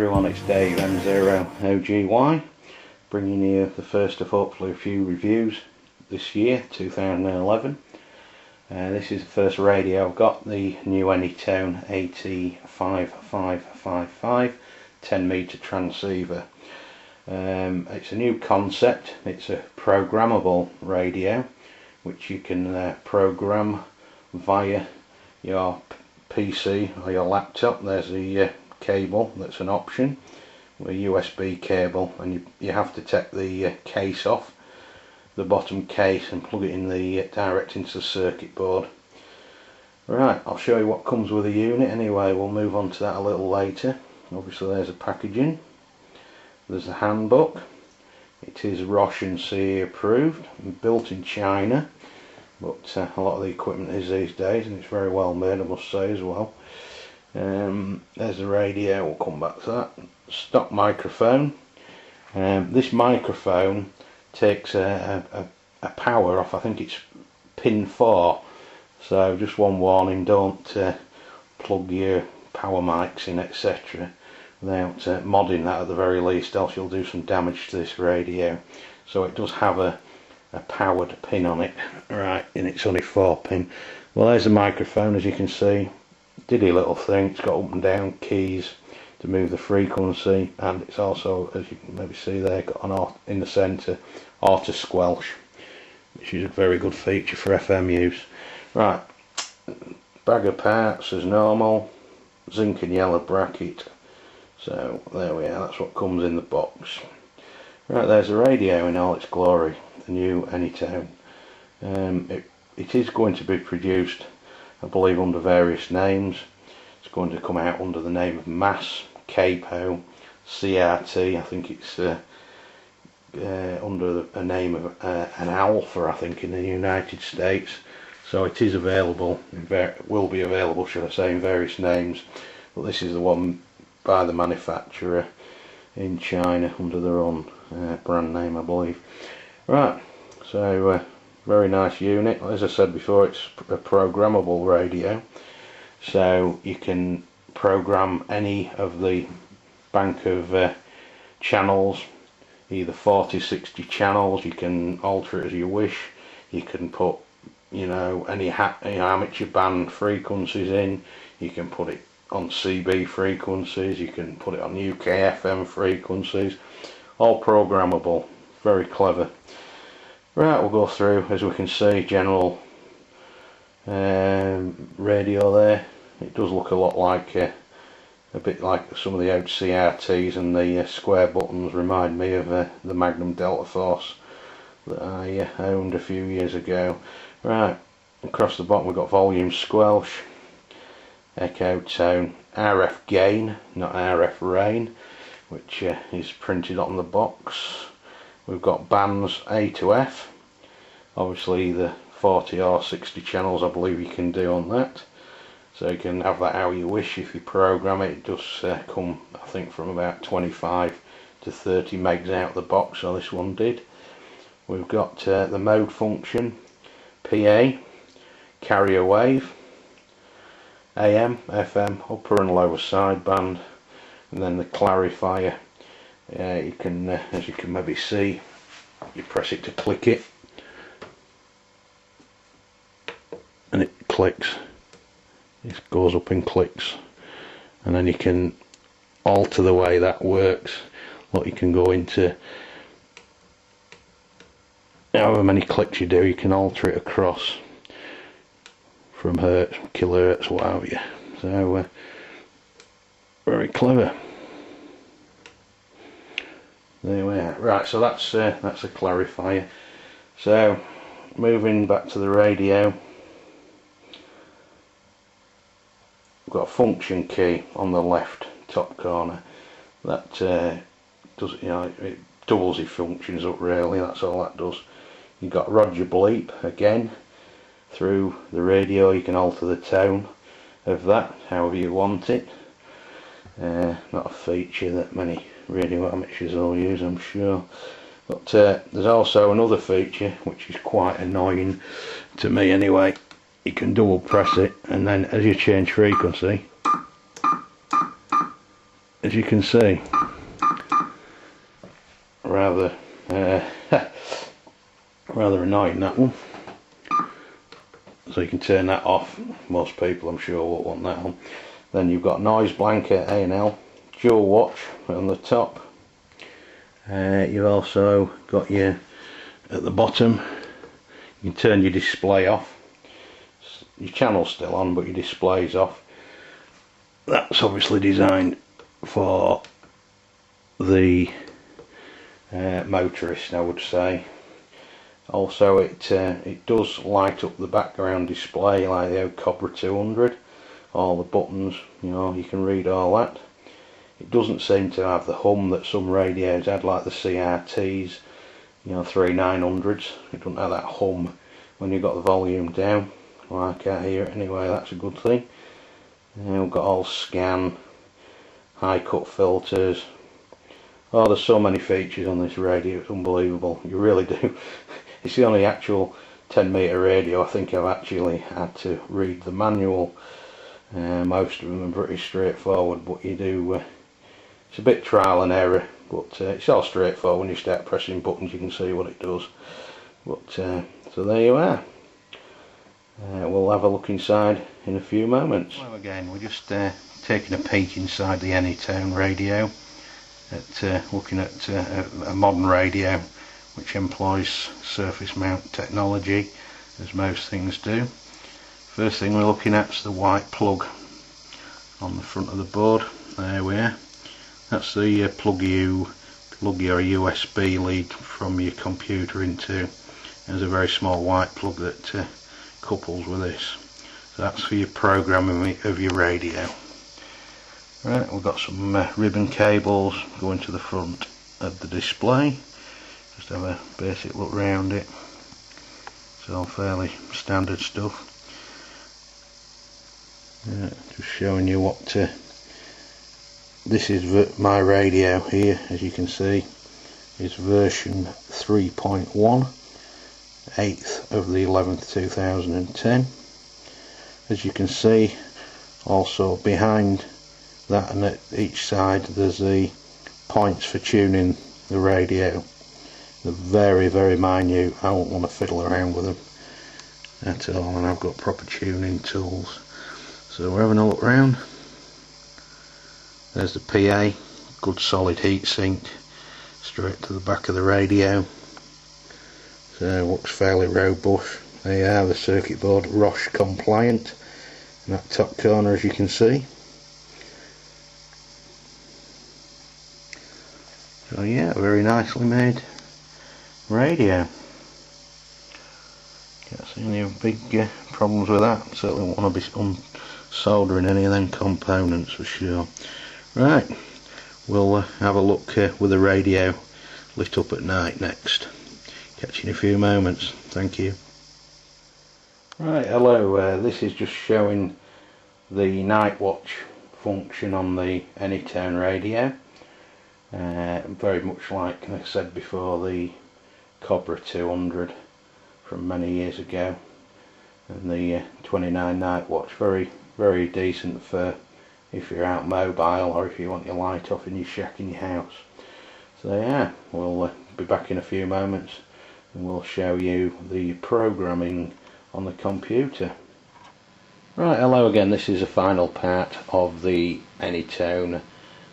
everyone, it's Dave M0OGY, bringing you the first of hopefully a few reviews this year, 2011. This is the first radio I've got, the new Anytone AT5555 10 metre transceiver. It's a new concept. It's a programmable radio which you can program via your PC or your laptop. There's the cable, that's an option, with a USB cable, and you have to take the case off, the bottom case, and plug it in the direct into the circuit board. Right, I'll show you what comes with the unit anyway. We'll move on to that a little later. Obviously there's a packaging, there's a handbook. It is Roche and CE approved, built in China, but a lot of the equipment is these days, and it's very well made, I must say, as well. There's the radio, we'll come back to that. Stock microphone. This microphone takes a power off, I think it's pin 4, so just one warning, don't plug your power mics in, etc. without modding that at the very least, else you'll do some damage to this radio. So it does have a powered pin on it, right, and it's only 4 pin. Well, there's the microphone, as you can see. Diddy little thing. It's got up and down keys to move the frequency, and it's also, as you can maybe see there, got an in the centre auto squelch, which is a very good feature for FM use. Right, bag of parts as normal, zinc and yellow bracket. So there we are, that's what comes in the box. Right, there's the radio in all its glory, the new Anytone. It is going to be produced, I believe, under various names. It's going to come out under the name of Mass, Capo, CRT. I think it's under a name of an Alpha, I think, in the United States. So it is available, will be available, should I say, in various names. But this is the one by the manufacturer in China under their own brand name, I believe. Right, so very nice unit. As I said before, it's a programmable radio, so you can program any of the bank of channels, either 40, 60 channels. You can alter it as you wish. You can put, you know, any amateur band frequencies in. You can put it on CB frequencies. You can put it on UK FM frequencies. All programmable. Very clever. Right, we'll go through, as we can see, general radio there. It does look a lot like, a bit like some of the old CRTs, and the square buttons remind me of the Magnum Delta Force that I owned a few years ago. Right, across the bottom we've got volume squelch, echo tone, RF gain, not RF rain, which is printed on the box. We've got bands A to F, obviously the 40 or 60 channels I believe you can do on that, so you can have that how you wish if you program it. It does come, I think, from about 25 to 30 megs out of the box, so this one did. We've got the mode function, PA, carrier wave, AM, FM, upper and lower sideband, and then the clarifier. You can, as you can maybe see, you press it to click it, and it clicks. It goes up in clicks, and then you can alter the way that works. Look, you can go into however many clicks you do, you can alter it across from hertz, kilohertz, what have you. So very clever. There we are. Right, so that's a clarifier. So moving back to the radio, we've got a function key on the left top corner that does, you know, it doubles your functions up really. That's all that does. You've got Roger bleep again. Through the radio you can alter the tone of that however you want it. Not a feature that many radio amateurs will use, I'm sure, but there's also another feature which is quite annoying to me anyway. You can double press it, and then as you change frequency as you can see, rather rather annoying, that one. So you can turn that off. Most people, I'm sure, will want that on. Then you've got noise blanket, A&L, dual watch on the top. You've also got your, at the bottom, you can turn your display off. Your channel's still on, but your display's off. That's obviously designed for the motorist, I would say. Also, it does light up the background display like the Cobra 200. All the buttons, you know, you can read all that. It doesn't seem to have the hum that some radios had, like the CRTs, you know, 3900s. It doesn't have that hum when you've got the volume down. Well, I can't hear it anyway, that's a good thing. We've got all scan, high cut filters. Oh, there's so many features on this radio, it's unbelievable. You really do. It's the only actual 10-metre radio I think I've actually had to read the manual. Most of them are pretty straightforward, but you do, it's a bit trial and error, but it's all straightforward. When you start pressing buttons you can see what it does. But so there you are. We'll have a look inside in a few moments. Well, again, we're just taking a peek inside the Anytone radio, looking at a modern radio which employs surface mount technology, as most things do. First thing we're looking at is the white plug on the front of the board. There we are. That's the plug your USB lead from your computer into. There's a very small white plug that couples with this. So that's for your programming of your radio. Right, we've got some ribbon cables going to the front of the display. Just have a basic look round it. It's all fairly standard stuff. Just showing you what this is. My radio here, as you can see, is version 3.1, 8th of the 11th 2010. As you can see, also behind that and at each side there's the points for tuning the radio. They're very, very minute. I won't want to fiddle around with them at all, and I've got proper tuning tools. So we're having a look round. There's the PA, good solid heat sink straight to the back of the radio. So it looks fairly robust. There you are, the circuit board, ROSH compliant in that top corner, as you can see. So yeah, very nicely made radio. Can't see any big problems with that. Certainly won't want to be soldering any of them components for sure. Right, we'll have a look with the radio lit up at night next. Catch you in a few moments. Thank you. Right, hello, this is just showing the night watch function on the Anytone radio. Very much like I said before, the Cobra 200 from many years ago, and the 29 night watch. Very, very decent for if you're out mobile or if you want your light off in your shack in your house. So yeah, we'll be back in a few moments and we'll show you the programming on the computer. Right, hello again. This is the final part of the Anytone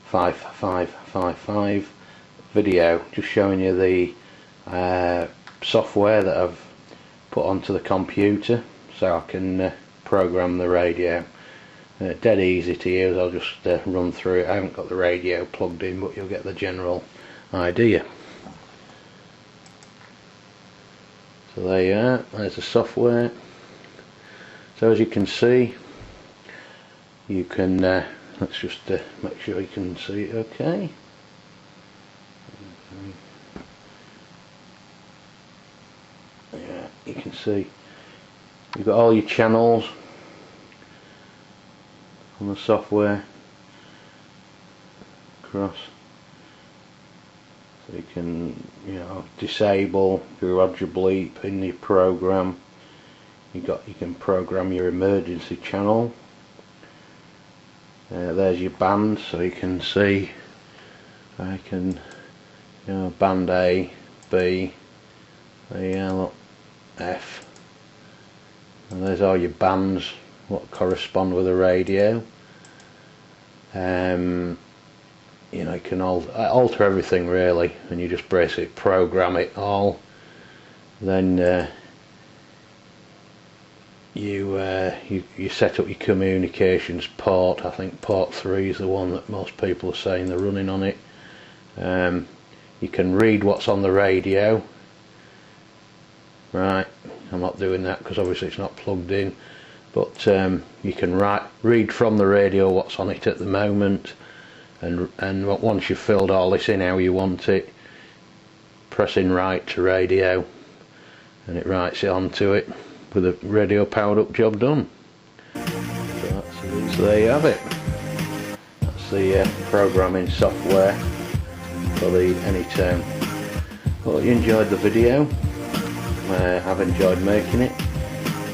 5555 video, just showing you the software that I've put onto the computer so I can program the radio. Dead easy to use. I'll just run through it. I haven't got the radio plugged in, but you'll get the general idea. So there you are, there's the software. So as you can see, you can let's just make sure you can see it okay. Yeah, you can see you've got all your channels on the software across, so you can, you know, disable your Roger bleep in your program. You can program your emergency channel. There's your band, so you can see I can, band A, B, look, F, and there's all your bands what correspond with a radio. You can alter everything really, and you just basically program it all. Then you set up your communications port. I think port 3 is the one that most people are saying they're running on it. You can read what's on the radio. Right, I'm not doing that because obviously it's not plugged in, but you can read from the radio what's on it at the moment, and once you've filled all this in how you want it, pressing write to radio, and it writes it onto it with a radio powered up, job done. So there you have it. That's the programming software for the Anytone. Hope you enjoyed the video. I've enjoyed making it,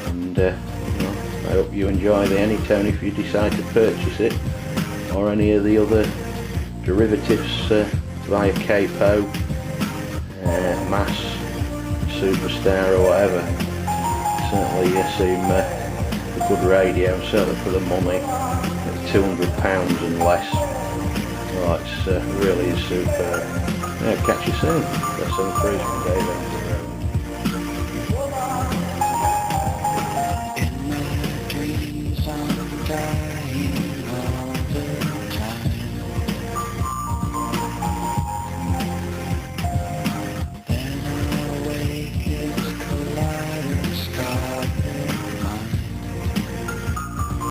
and I hope you enjoy the Anytone if you decide to purchase it, or any of the other derivatives via Capo, Mass, Superstar or whatever. Certainly seem a good radio, certainly for the money, at £200 and less. Well, it's really is superb. Catch you soon. That's some cruise from Dave M0OGY.